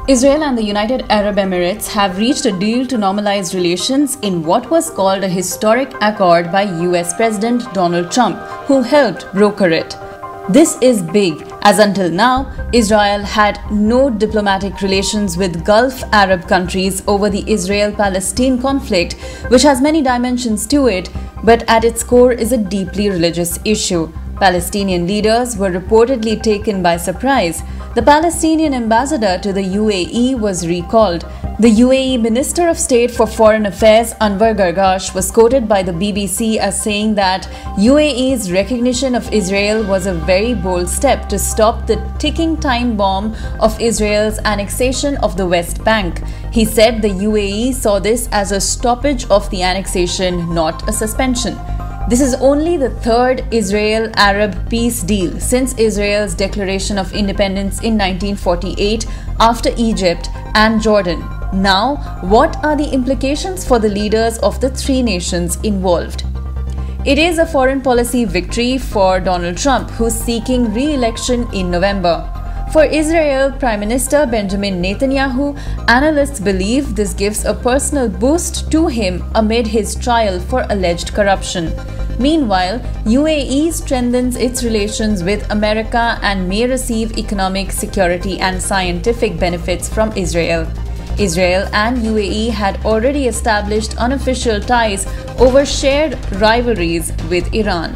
Israel and the United Arab Emirates have reached a deal to normalize relations in what was called a historic accord by US President Donald Trump, who helped broker it. This is big, as until now, Israel had no diplomatic relations with Gulf Arab countries over the Israel-Palestine conflict, which has many dimensions to it, but at its core is a deeply religious issue. Palestinian leaders were reportedly taken by surprise. The Palestinian ambassador to the UAE was recalled. The UAE Minister of State for Foreign Affairs Anwar Gargash was quoted by the BBC as saying that UAE's recognition of Israel was a very bold step to stop the ticking time bomb of Israel's annexation of the West Bank. He said the UAE saw this as a stoppage of the annexation, not a suspension. This is only the third Israel-Arab peace deal since Israel's declaration of independence in 1948 after Egypt and Jordan. Now, what are the implications for the leaders of the three nations involved? It is a foreign policy victory for Donald Trump, who's seeking re-election in November. For Israel Prime Minister Benjamin Netanyahu, analysts believe this gives a personal boost to him amid his trial for alleged corruption. Meanwhile, UAE strengthens its relations with America and may receive economic, security and scientific benefits from Israel. Israel and UAE had already established unofficial ties over shared rivalries with Iran.